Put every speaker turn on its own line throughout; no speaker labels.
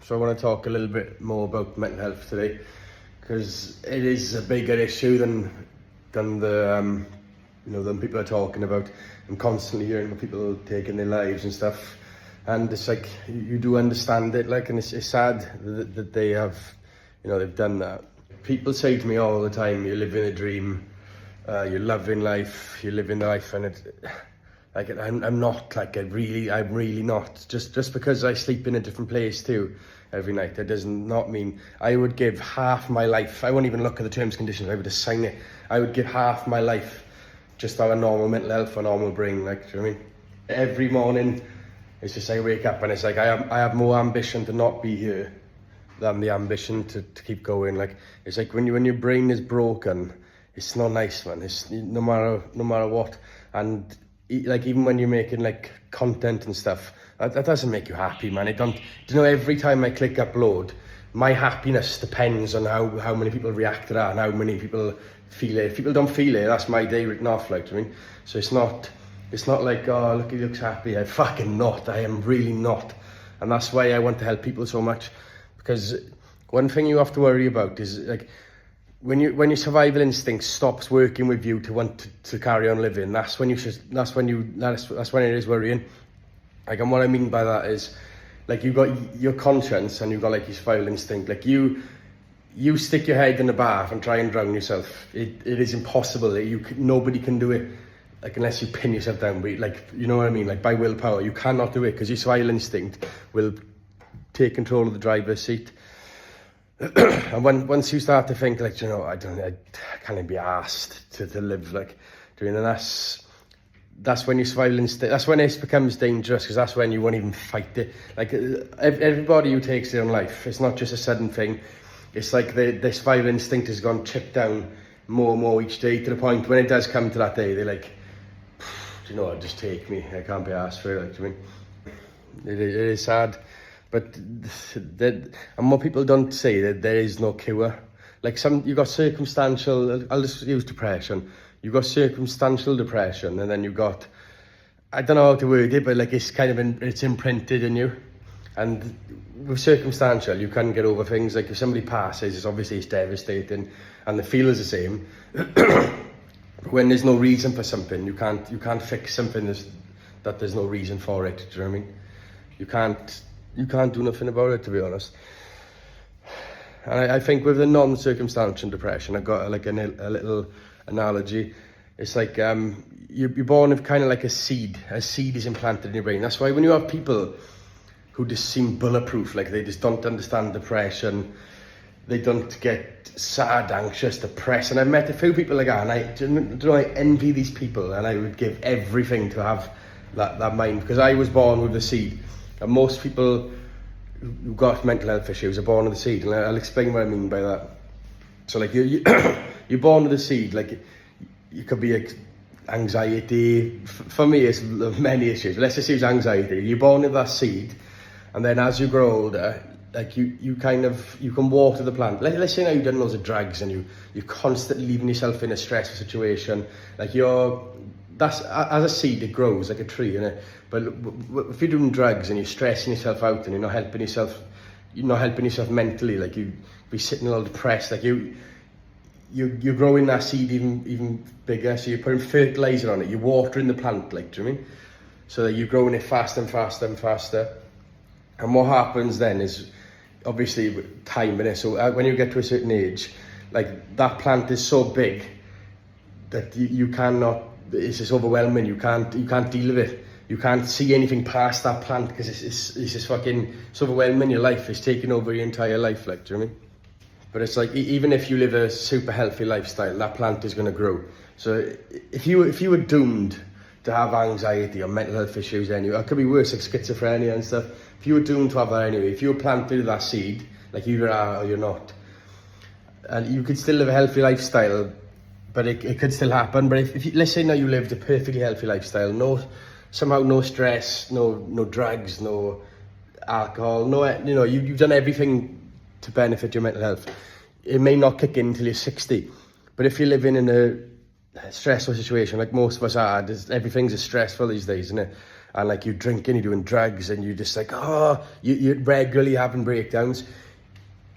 So I want to talk a little bit more about mental health today, because it is a bigger issue than the than people are talking about. I'm constantly hearing about people taking their lives and stuff, and it's like you do understand it, like, and it's sad that they have, they've done that. People say to me all the time, "You're living a dream, you're loving life, you're living life," and I'm not, like, I'm really not. Just because I sleep in a different place too every night, that does not mean I would give half my life. I won't even look at the terms and conditions. I would just sign it. I would give half my life just to have a normal mental health, a normal brain. Like, do you know what I mean? Every morning, it's just I wake up and it's like I have more ambition to not be here than the ambition to keep going. Like, it's like when your brain is broken, it's not nice, man. It's no matter what. And like, even when you're making like content and stuff, that doesn't make you happy, man. Every time I click upload, my happiness depends on how many people react to that and how many people feel it. If people don't feel it, that's my day written off, like, do you know what I mean? So it's not like, oh, look, he looks happy. I'm fucking not. I am really not. And that's why I want to help people so much, because one thing you have to worry about is, like, when your survival instinct stops working with you to want to carry on living, that's when it is worrying. Like, and what I mean by that is, like, you've got your conscience and you've got, like, your survival instinct. Like, you stick your head in the bath and try and drown yourself. It is impossible. Nobody can do it, like, unless you pin yourself down. But, like, you know what I mean? Like, by willpower, you cannot do it, because your survival instinct will take control of the driver's seat. And once you start to think, like, I can't be asked to live, like, doing, and that's when your survival instinct, that's when it becomes dangerous, because that's when you won't even fight it. Like, everybody who takes their own life, it's not just a sudden thing. It's like the survival instinct has gone chipped down more and more each day, to the point when it does come to that day, they're like, just take me. I can't be asked for it. Like, I mean, it is sad. But and what people don't say, that there is no cure. Like, you got circumstantial, I'll just use depression. You've got circumstantial depression, and then you've got, I don't know how to word it, but, like, it's kind of it's imprinted in you. And with circumstantial, you can get over things. Like, if somebody passes, it's devastating, and the feel is the same. When there's no reason for something, you can't fix something that there's no reason for it. Do you know what I mean? You can't do nothing about it, to be honest. And I think with the non-circumstantial depression, I've got like a little analogy. It's like you're born with kind of like a seed. A seed is implanted in your brain. That's why when you have people who just seem bulletproof, like, they just don't understand depression, they don't get sad, anxious, depressed. And I've met a few people like that, and I envy these people, and I would give everything to have that mind, because I was born with the seed. And most people who've got mental health issues are born with the seed, and I'll explain what I mean by that. So, like, you're born with the seed. Like, you could be like anxiety. For me, it's many issues. Let's just use anxiety. You're born with that seed, and then as you grow older, like, you can water the plant. Let's say now you've done loads of drugs and you're constantly leaving yourself in a stressful situation. Like, that's, as a seed, it grows like a tree, innit? But if you're doing drugs and you're stressing yourself out and you're not helping yourself mentally, like, you be sitting all depressed, like, you're growing that seed even bigger. So you're putting fertilizer on it, you're watering the plant, like, do you know what I mean? So that you're growing it faster and faster and faster. And what happens then is, obviously, time, innit? So when you get to a certain age, like, that plant is so big that you cannot. It's just overwhelming. You can't deal with it. You can't see anything past that plant, because it's just fucking, it's overwhelming your life. It's taking over your entire life, like, do you know what I mean? But it's like, even if you live a super healthy lifestyle, that plant is going to grow. So if you were doomed to have anxiety or mental health issues anyway, it could be worse, like schizophrenia and stuff. If you were doomed to have that anyway, if you were planted with that seed, like, you are or you're not, and you could still live a healthy lifestyle, but it could still happen. But if let's say now you lived a perfectly healthy lifestyle, no stress, no drugs, no alcohol, you've done everything to benefit your mental health. It may not kick in until you're 60, but if you're living in a stressful situation, like most of us are, everything's stressful these days, isn't it? and like you're drinking, you're doing drugs, and you're just like, oh, you're regularly having breakdowns.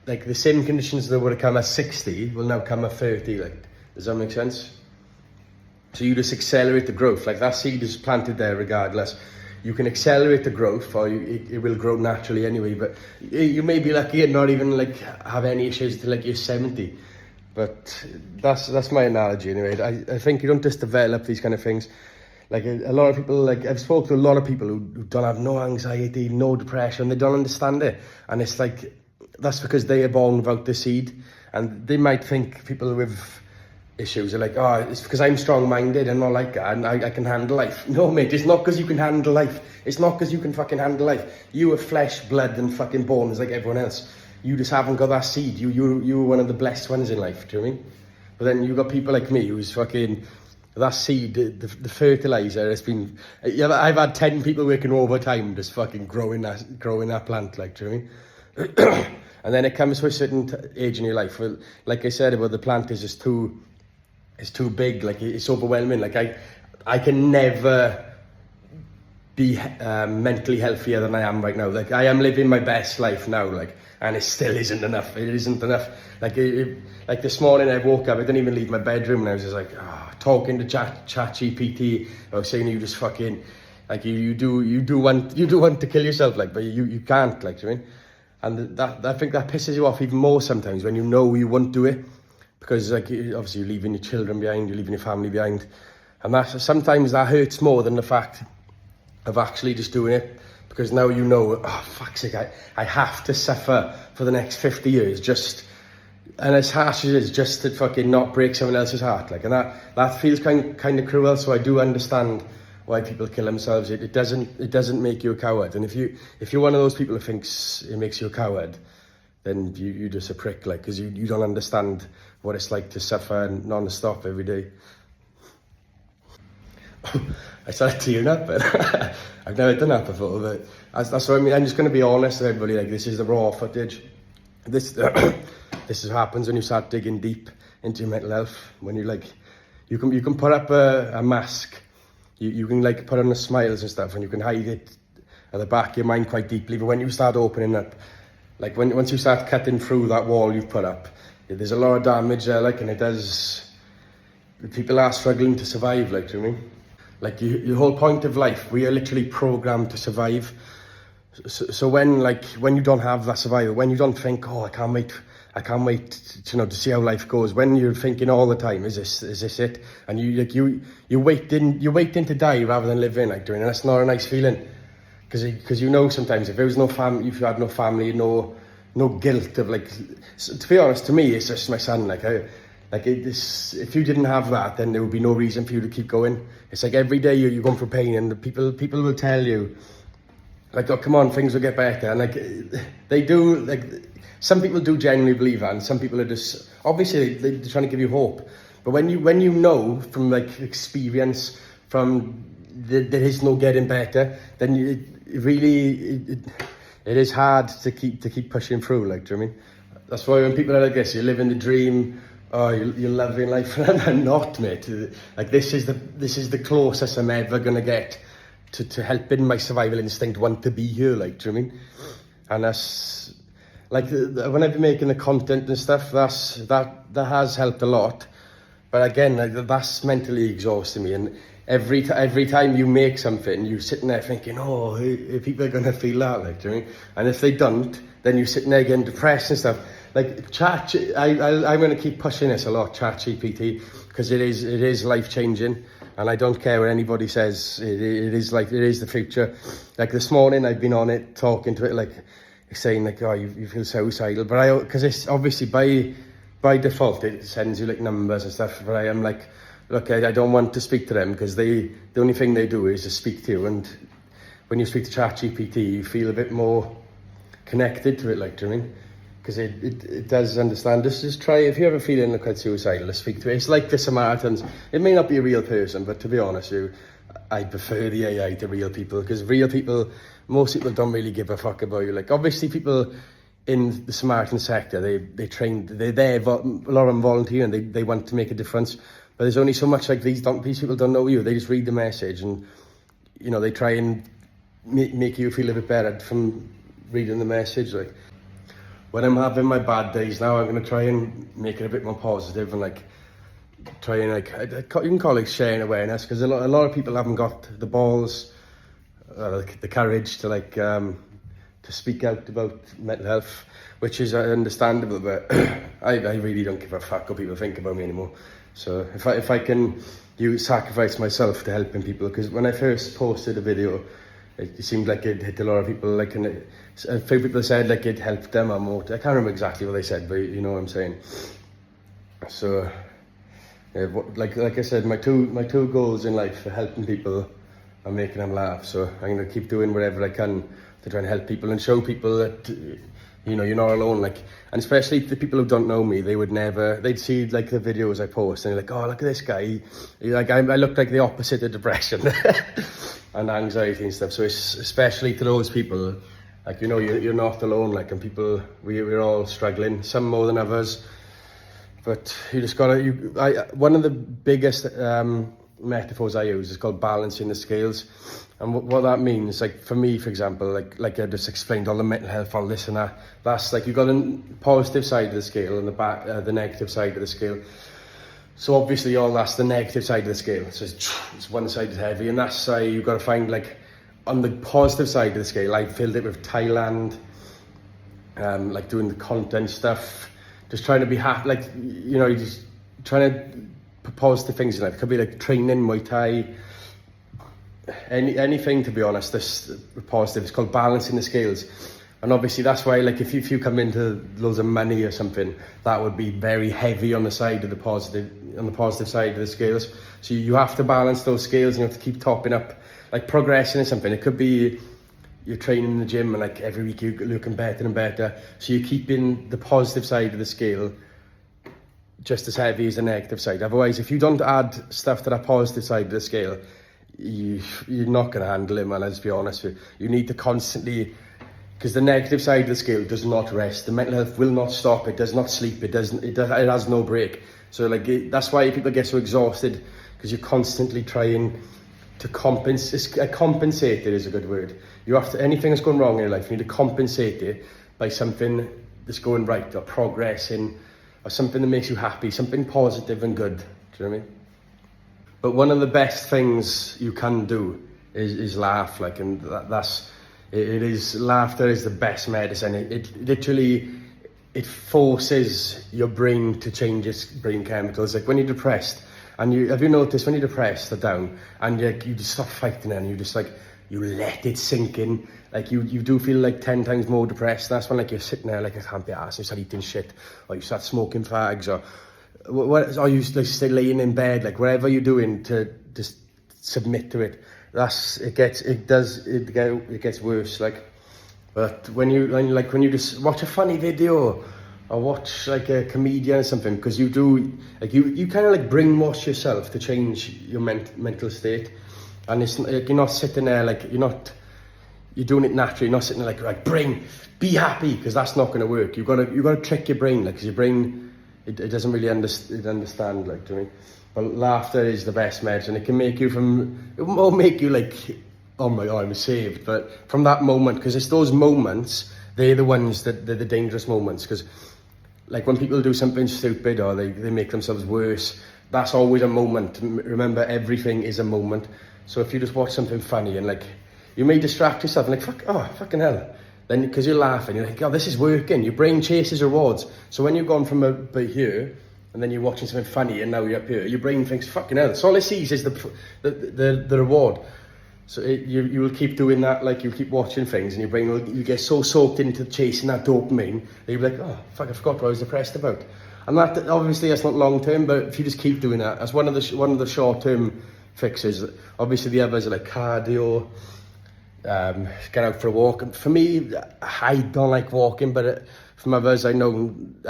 Like the same conditions that would have come at 60 will now come at 30. Like, does that make sense? So you just accelerate the growth. Like that seed is planted there regardless. You can accelerate the growth, or it will grow naturally anyway. But you may be lucky and not even like have any issues till like you're 70. But that's my analogy anyway. I think you don't just develop these kind of things. Like a lot of people, like I've spoken to a lot of people who don't have no anxiety, no depression. They don't understand it, and it's like that's because they are born without the seed, and they might think people with issues are like, oh, it's because I'm strong-minded and not like that, and I can handle life. No, mate, it's not because you can handle life. It's not because you can fucking handle life. You are flesh, blood, and fucking bones like everyone else. You just haven't got that seed. You were one of the blessed ones in life, do you know what I mean? But then you got people like me who's fucking, that seed, the fertilizer has been, I've had 10 people working overtime just fucking growing that plant, like, do you know what I mean? And then it comes to a certain age in your life where, like I said about the plant is just too big, like it's overwhelming. Like I can never be mentally healthier than I am right now. Like I am living my best life now, like, and it still isn't enough. It isn't enough. Like like this morning I woke up, I didn't even leave my bedroom, and I was just like, talking to ChatGPT. I was saying, you just fucking, like you do want to kill yourself, like, but you can't, like, do you know what I mean? And I think that pisses you off even more sometimes when you know you won't do it. Because like obviously you're leaving your children behind, you're leaving your family behind, and sometimes that hurts more than the fact of actually just doing it. Because now you know, oh fuck's sake, I have to suffer for the next 50 years just, and as harsh as it is, just to fucking not break someone else's heart, like, and that feels kind of cruel. So I do understand why people kill themselves. It doesn't make you a coward, and if you're one of those people who thinks it makes you a coward, then you're just a prick, like, because you don't understand what it's like to suffer non-stop every day. I started tearing up, but I've never done that before, but that's what I mean. I'm just going to be honest with everybody, like, this is the raw footage. This this is what happens when you start digging deep into your mental health, when you can put up a mask, you can like put on the smiles and stuff, and you can hide it at the back of your mind quite deeply, but when you start opening up, like once you start cutting through that wall you've put up, there's a lot of damage there, like, and it does, people are struggling to survive, like, do you know what I mean? Like, your whole point of life, we are literally programmed to survive. So when you don't have that survival, when you don't think, oh, I can't wait to see how life goes, when you're thinking all the time, is this it? And you're waiting to die rather than live in, like, doing it. And that's not a nice feeling. Because you know, sometimes if there was no family, if you had no family, no guilt of, like, to be honest, to me, it's just my son. If you didn't have that, then there would be no reason for you to keep going. It's like every day you're going through pain, and the people will tell you, like, oh, come on, things will get better. And like, they do, like, some people do genuinely believe that, and some people are just, obviously they're trying to give you hope. But when you know from like experience, from there is no getting better, then it is hard to keep pushing through, like, do you know what I mean? That's why when people are like this, you're living the dream, oh, you're loving life, and I'm not, mate. Like, this is the closest I'm ever gonna get to helping my survival instinct want to be here, like, do you know what I mean? And that's like, when I've been making the content and stuff, that has helped a lot. But again, like, that's mentally exhausting me, and every time you make something, you're sitting there thinking, oh, are people going to feel that, like, do you know what I mean? And if they don't, then you're sitting there getting depressed and stuff. Like, I'm going to keep pushing this a lot, ChatGPT, because it is life-changing, and I don't care what anybody says. It is the future. Like, this morning, I've been on it, talking to it, like, saying, like, oh, you feel suicidal, but because it's obviously by default, it sends you like numbers and stuff, but I am like, look, I don't want to speak to them, because the only thing they do is to speak to you, and when you speak to ChatGPT, you feel a bit more connected to it, like, do you know what I mean? Because it does understand. Just try, if you're ever feeling quite suicidal, just speak to it. It's like the Samaritans. It may not be a real person, but to be honest with you, I prefer the AI to real people, because real people, most people don't really give a fuck about you. Like, obviously people in the Samaritan sector, they're there, a lot of them volunteer, and they want to make a difference. But there's only so much, like, these people don't know you. They just read the message, and you know, they try and make you feel a bit better from reading the message. Like, when I'm having my bad days now, I'm going to try and make it a bit more positive and like try and like, you can call it sharing awareness, because a lot of people haven't got the balls, like the courage to like to speak out about mental health, which is understandable, but I really don't give a fuck what people think about me anymore. So if I can sacrifice myself to helping people, because when I first posted a video, it seemed like it hit a lot of people, like, and a few people said like it helped them or more. I can't remember exactly what they said, but you know what I'm saying. So yeah, like I said, my two goals in life are helping people and making them laugh. So I'm gonna keep doing whatever I can to try and help people and show people that, you know, you're not alone. Like, and especially the people who don't know me, they'd see like the videos I post and they're like, oh, look at this guy. Like, I look like the opposite of depression and anxiety and stuff. So it's especially to those people, like, you know, you're not alone. Like, and people, we're all struggling, some more than others. But you just gotta, one of the biggest metaphors I use is called balancing the scales. And what that means, like for me, for example, like I just explained, all the mental health, all this and that, that's like, you've got a positive side of the scale and the negative side of the scale. So obviously that's the negative side of the scale. So it's one side is heavy, and that's why you've got to find, like, on the positive side of the scale, I filled it with Thailand, like doing the content stuff, just trying to be happy, like, you know, you're just trying to put positive things in life. It could be like training, Muay Thai, anything, to be honest. This positive, it's called balancing the scales. And obviously that's why, like, if you come into loads of money or something, that would be very heavy on the side of the positive side of the scales. So you have to balance those scales, and you have to keep topping up, like progressing in something. It could be you're training in the gym and like every week you're looking better and better, so you're keeping the positive side of the scale just as heavy as the negative side. Otherwise, if you don't add stuff to that positive side of the scale, you're not going to handle it, man. Let's be honest with you. You need to constantly, because the negative side of the scale does not rest. The mental health will not stop. It does not sleep. It has no break. So like that's why people get so exhausted, because you're constantly trying to compensate. Compensate, it is a good word. You have to, anything that's going wrong in your life, you need to compensate it by something that's going right, or progressing, or something that makes you happy, something positive and good. Do you know what I mean? But one of the best things you can do is laugh, like, and that's it is, laughter is the best medicine. It literally, it forces your brain to change its brain chemicals. Like when you're depressed, and have you noticed when you're depressed or down, and you just stop fighting it, and you just like, you let it sink in, like you do feel like 10 times more depressed. That's when like you're sitting there like, I can't be arsed, you start eating shit, or you start smoking fags, or you like stay laying in bed, like whatever you're doing to just submit to it. It gets worse. Like, but when you just watch a funny video or watch like a comedian or something, because you do, like, you kind of like brainwash yourself to change your mental state. And it's like, you're not sitting there like, you're doing it naturally. You're not sitting there like brain, be happy, because that's not going to work. You've got to trick your brain, like, because your brain, it doesn't really understand, like, do you know what I mean? But laughter is the best medicine. It can make you it won't make you like, oh my God, I'm saved. But from that moment, because it's those moments, they're the ones they're the dangerous moments. Because like when people do something stupid, or they make themselves worse, that's always a moment. Remember, everything is a moment. So if you just watch something funny and like, you may distract yourself and like, fucking hell. Then because you're laughing, you're like, oh, this is working. Your brain chases rewards. So when you've gone from about here, and then you're watching something funny, and now you're up here, your brain thinks, fucking hell. So all it sees is the reward. So you will keep doing that, like you keep watching things, and your brain you get so soaked into chasing that dopamine that you'll be like, oh fuck, I forgot what I was depressed about. And that, obviously that's not long term, but if you just keep doing that, that's one of the short term fixes. Obviously the others are like cardio, get out for a walk. For me, I don't like walking, but from others I've known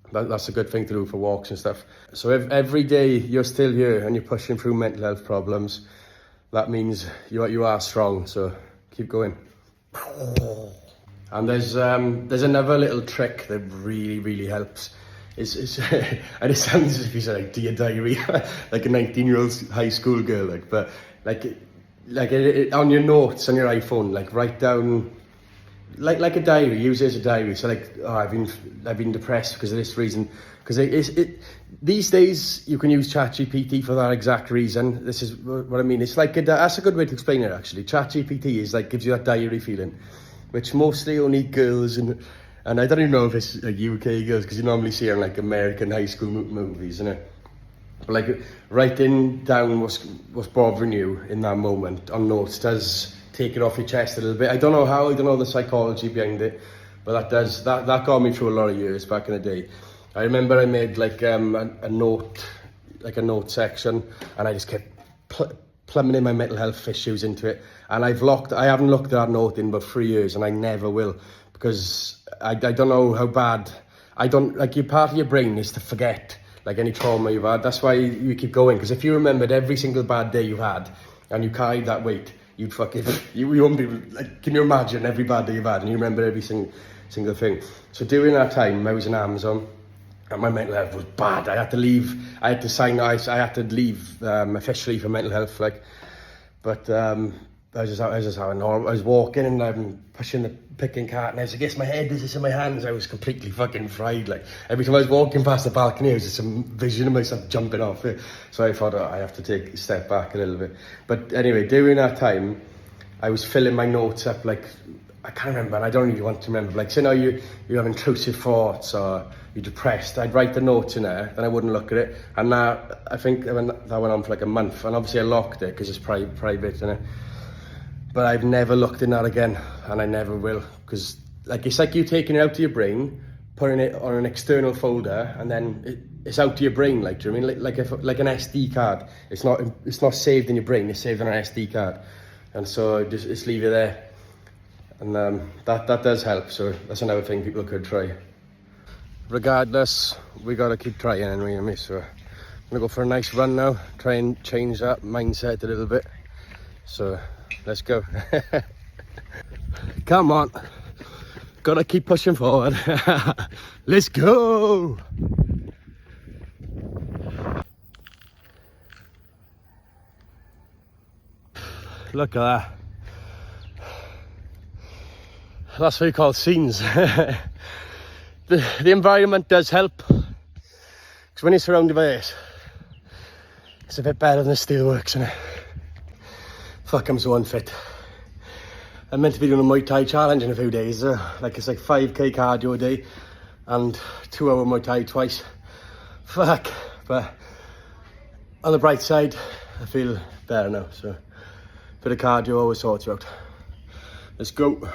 that's a good thing to do for walks and stuff. So if every day you're still here and you're pushing through mental health problems, that means you are strong. So keep going. And there's another little trick that really, really helps. It's and it sounds as if you said like Dear Diary, like a 19-year-old high school girl, like, but on your notes on your iPhone, like write down, like a diary, use it as a diary. So like, oh, I've been depressed because of this reason. Because these days you can use ChatGPT for that exact reason. This is what I mean. It's like that's a good way to explain it actually. ChatGPT is like gives you that diary feeling, which mostly only girls and I don't even know if it's like UK girls, because you normally see it in like American high school movies, isn't it? But like writing down what's bothering you in that moment on notes does take it off your chest a little bit. I don't know how, I don't know the psychology behind it, but that got me through a lot of years back in the day. I remember I made like a note section, and I just kept plummeting my mental health issues into it. And I haven't looked at that note in about 3 years, and I never will, because I don't know how bad. Your part of your brain is to forget like any trauma you've had. That's why you keep going, because if you remembered every single bad day you had and you carried that weight, you'd you wouldn't be like, can you imagine every bad day you've had and you remember every single thing? So during that time I was in Amazon and my mental health was bad. I had to leave officially for mental health, like, but I was walking and I'm pushing the picking cart, and I was like, yes, my head is just in my hands. I was completely fucking fried. Like every time I was walking past the balcony, there was just some vision of myself jumping off it. So I thought, I have to take a step back a little bit. But anyway, during that time, I was filling my notes up. Like, I can't remember, and I don't really want to remember. Like, say now you have intrusive thoughts or you're depressed. I'd write the notes in there, then I wouldn't look at it. And I think that went on for like a month. And obviously I locked it because it's private, isn't it? But I've never looked in that again, and I never will, because like it's like you taking it out of your brain, putting it on an external folder, and then it's out of your brain. Like, do you know what I mean? Like an SD card. It's not saved in your brain. It's saved on an SD card, and so just leave it there, and that does help. So that's another thing people could try. Regardless, we gotta keep trying anyway. So I'm gonna go for a nice run now. Try and change that mindset a little bit. So. Let's go. Come on. Gotta keep pushing forward. Let's go. Look at that. That's what you call scenes. The environment does help. Because when you're surrounded by it, it's a bit better than the steelworks, isn't it? Fuck, I'm so unfit. I'm meant to be doing a Muay Thai challenge in a few days. It's like 5k cardio a day and 2 hour Muay Thai twice. Fuck. But on the bright side, I feel better now. So a bit of cardio always sorts you out. Let's go.